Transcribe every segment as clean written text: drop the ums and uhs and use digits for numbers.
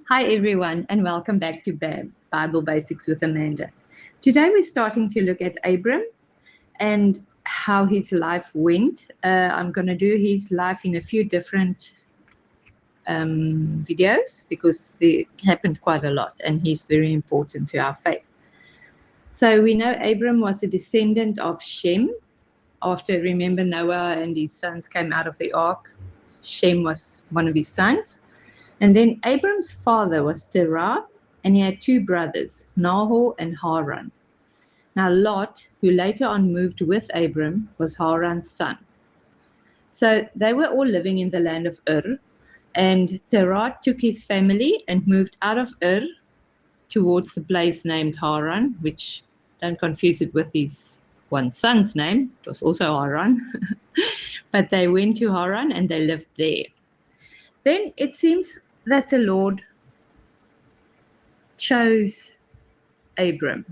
Hi, everyone, and welcome back to Bible Basics with Amanda. Today, we're starting to look at Abram and how his life went. I'm going to do his life in a few different videos because they happened quite a lot, and he's very important to our faith. So, we know Abram was a descendant of Shem. After, remember, Noah and his sons came out of the ark, Shem was one of his sons. And then Abram's father was Terah, and he had two brothers, Nahor and Haran. Now Lot, who later on moved with Abram, was Haran's son. So they were all living in the land of Ur, and Terah took his family and moved out of Ur towards the place named Haran, which don't confuse it with his one son's name. It was also Haran. But they went to Haran and they lived there. Then it seems that the Lord chose Abram.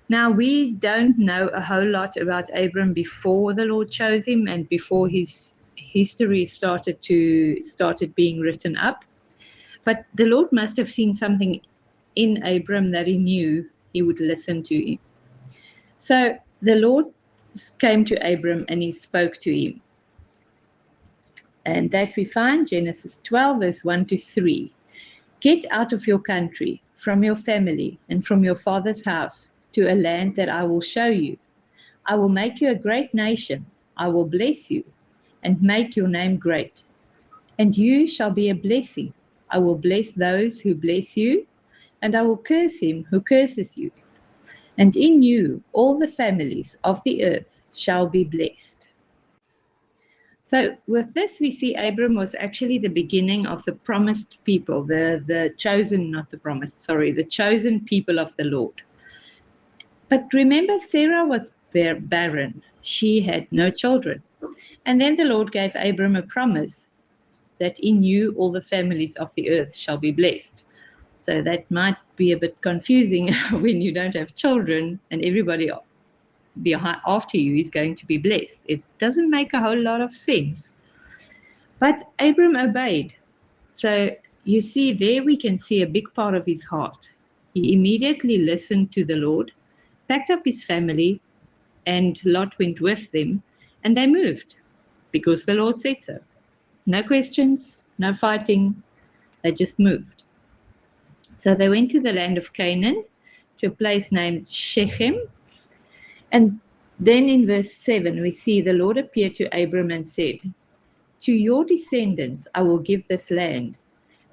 Now, we don't know a whole lot about Abram before the Lord chose him and before his history started being written up. But the Lord must have seen something in Abram that he knew he would listen to him. So the Lord came to Abram and he spoke to him. And that we find Genesis 12, verse 1 to 3. Get out of your country, from your family, and from your father's house, to a land that I will show you. I will make you a great nation. I will bless you and make your name great. And you shall be a blessing. I will bless those who bless you, and I will curse him who curses you. And in you all the families of the earth shall be blessed. So with this, we see Abram was actually the beginning of the promised people, the chosen, not the promised, sorry, the chosen people of the Lord. But remember, Sarah was barren. She had no children. And then the Lord gave Abram a promise that in you all the families of the earth shall be blessed. So that might be a bit confusing when you don't have children and everybody after you is going to be blessed. It doesn't make a whole lot of sense. But Abram obeyed. So you see, there we can see a big part of his heart. He immediately listened to the Lord, packed up his family, and Lot went with them, and they moved because the Lord said so. No questions, no fighting, they just moved. So they went to the land of Canaan, to a place named Shechem. And then in verse 7, we see the Lord appeared to Abram and said, to your descendants I will give this land.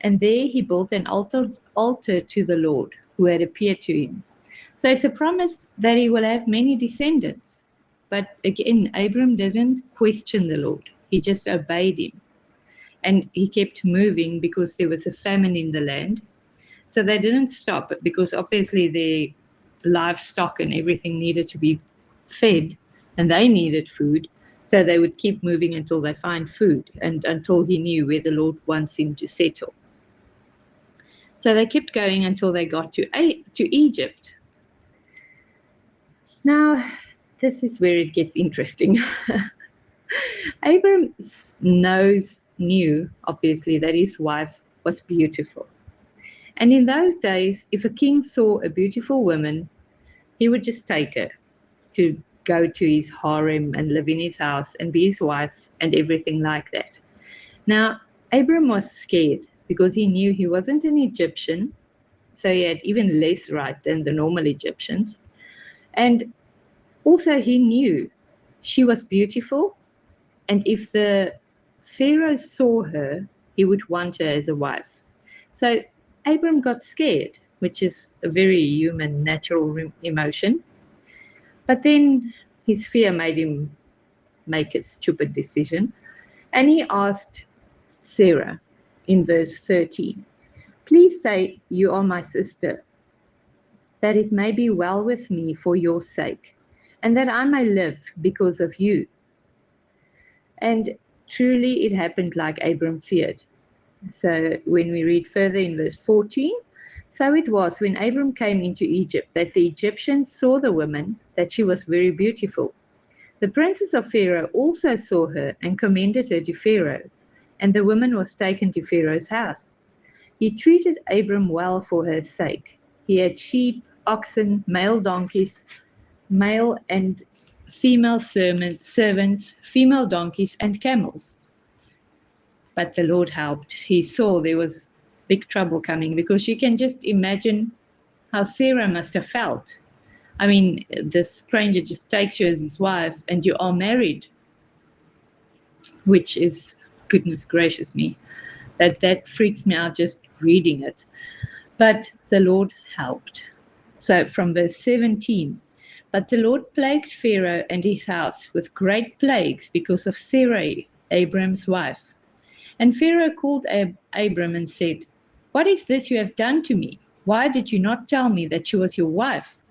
And there he built an altar to the Lord who had appeared to him. So it's a promise that he will have many descendants. But again, Abram didn't question the Lord. He just obeyed him. And he kept moving because there was a famine in the land. So they didn't stop because obviously their livestock and everything needed to be fed and they needed food. So they would keep moving until they find food and until he knew where the Lord wants him to settle. So they kept going until they got to Egypt. Now, this is where it gets interesting. Abram knew, obviously, that his wife was beautiful. And in those days, if a king saw a beautiful woman, he would just take her to go to his harem and live in his house and be his wife and everything like that. Now, Abram was scared because he knew he wasn't an Egyptian, so he had even less right than the normal Egyptians. And also he knew she was beautiful, and if the Pharaoh saw her, he would want her as a wife. So Abram got scared, which is a very human, natural emotion. But then his fear made him make a stupid decision. And he asked Sarah in verse 13, please say you are my sister, that it may be well with me for your sake, and that I may live because of you. And truly it happened like Abram feared. So when we read further in verse 14, so it was when Abram came into Egypt that the Egyptians saw the woman, that she was very beautiful. The princes of Pharaoh also saw her and commended her to Pharaoh, and the woman was taken to Pharaoh's house. He treated Abram well for her sake. He had sheep, oxen, male donkeys, male and female servants, female donkeys, and camels. But the Lord helped. He saw there was big trouble coming, because you can just imagine how Sarah must have felt. I mean, this stranger just takes you as his wife and you are married, which is, goodness gracious me, that freaks me out just reading it. But the Lord helped. So from verse 17, but the Lord plagued Pharaoh and his house with great plagues because of Sarai, Abram's wife. And Pharaoh called Abram and said, "What is this you have done to me? Why did you not tell me that she was your wife?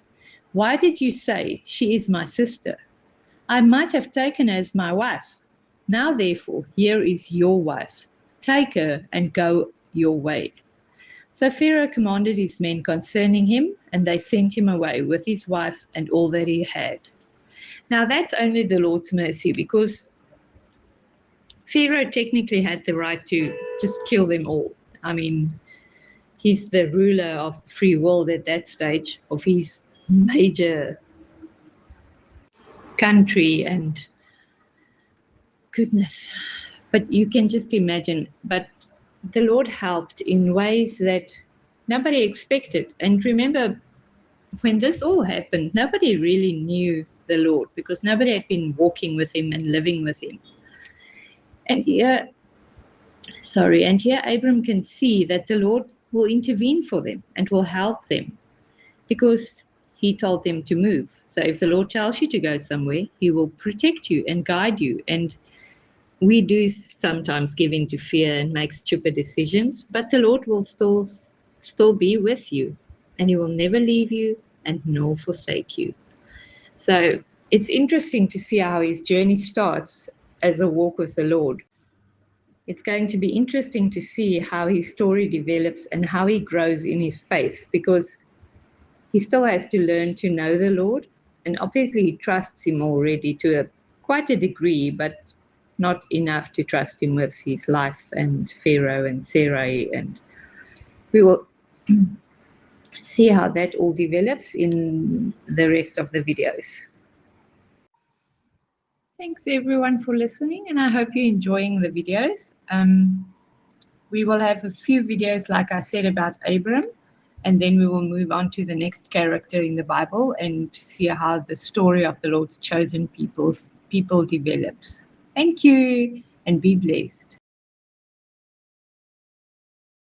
Why did you say, 'She is my sister'? I might have taken her as my wife. Now, therefore, here is your wife. Take her and go your way." So Pharaoh commanded his men concerning him, and they sent him away with his wife and all that he had. Now, that's only the Lord's mercy, because Pharaoh technically had the right to just kill them all. I mean, he's the ruler of the free world at that stage of his major country, and goodness. But you can just imagine. But the Lord helped in ways that nobody expected. And remember, when this all happened, nobody really knew the Lord, because nobody had been walking with him and living with him. And here Abram can see that the Lord will intervene for them and will help them, because he told them to move. So if the Lord tells you to go somewhere, he will protect you and guide you. And we do sometimes give in to fear and make stupid decisions, but the Lord will still be with you, and he will never leave you and nor forsake you. So it's interesting to see how his journey starts as a walk with the Lord. It's going to be interesting to see how his story develops and how he grows in his faith, because he still has to learn to know the Lord. And obviously he trusts him already to quite a degree, but not enough to trust him with his life and Pharaoh and Sarai. And we will see how that all develops in the rest of the videos. Thanks everyone for listening, and I hope you're enjoying the videos. We will have a few videos, like I said, about Abram, and then we will move on to the next character in the Bible and see how the story of the Lord's chosen people develops. Thank you, and be blessed.